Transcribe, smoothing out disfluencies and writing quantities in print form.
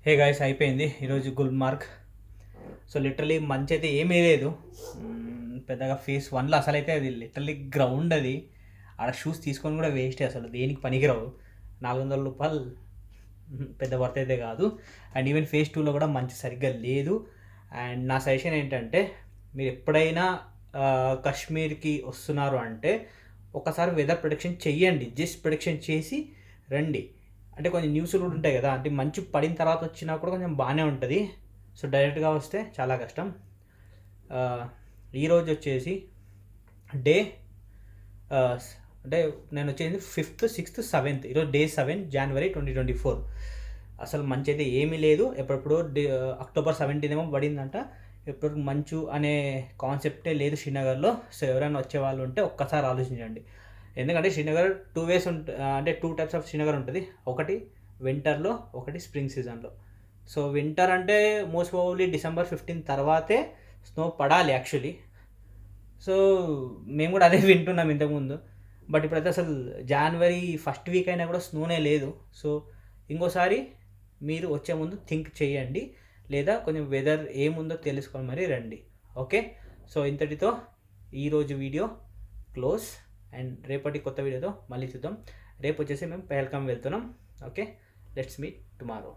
Hey guys, అయిపోయింది ఈరోజు Gulmarg. So literally మంచి అయితే ఏమీ లేదు. పెద్దగా ఫేస్ వన్లో అసలు అయితే అది లిటరలీ గ్రౌండ్ అది. ఆడ షూస్ తీసుకొని కూడా వేస్టే, అసలు దేనికి పనికిరావు. రూ. 400 పెద్ద వర్త్ అయితే కాదు. అండ్ ఈవెన్ ఫేస్ టూలో కూడా మంచి సరిగ్గా లేదు. అండ్ నా సజెషన్ ఏంటంటే, మీరు ఎప్పుడైనా కాశ్మీర్కి వస్తున్నారు అంటే ఒకసారి వెదర్ ప్రొడిక్షన్ చెయ్యండి. జస్ట్ ప్రొడిక్షన్ చేసి రండి. అంటే కొంచెం న్యూస్లు కూడా ఉంటాయి కదా, అంటే మంచు పడిన తర్వాత వచ్చినా కూడా కొంచెం బాగానే ఉంటుంది. సో డైరెక్ట్గా వస్తే చాలా కష్టం. ఈరోజు వచ్చేసి డే అంటే నేను వచ్చేసి 5th, 6th, 7th, ఈరోజు డే 7 జనవరి 2024. అసలు మంచి అయితే ఏమీ లేదు. ఎప్పుడప్పుడు అక్టోబర్ 17 ఏమో పడిందంట. ఎప్పుడు మంచు అనే కాన్సెప్టే లేదు శ్రీనగర్లో. సో ఎవరైనా వచ్చే వాళ్ళు ఉంటే ఒక్కసారి ఆలోచించండి. ఎందుకంటే శ్రీనగర్ 2 వేస్ అంటే 2 టైప్స్ ఆఫ్ శ్రీనగర్ ఉంటుంది. ఒకటి వింటర్లో, ఒకటి స్ప్రింగ్ సీజన్లో. సో వింటర్ అంటే మోస్ట్ ప్రాబబ్లీ December 15 తర్వాతే స్నో పడాలి యాక్చువల్లీ. సో మేము కూడా అదే వింటున్నాం ఇంతకుముందు. బట్ ఇప్పుడైతే అసలు జనవరి ఫస్ట్ వీక్ అయినా కూడా స్నోనే లేదు. సో ఇంకోసారి మీరు వచ్చే ముందు థింక్ చేయండి, లేదా కొంచెం వెదర్ ఏముందో తెలుసుకొని మరీ రండి. ఓకే, సో ఇంతటితో ఈరోజు వీడియో క్లోజ్. అండ్ రేపటి కొత్త వీడియోతో మళ్ళీ చూద్దాం. రేపు వచ్చేసి మేము పెహల్గాం వెళ్తున్నాం. Okay, let's meet tomorrow.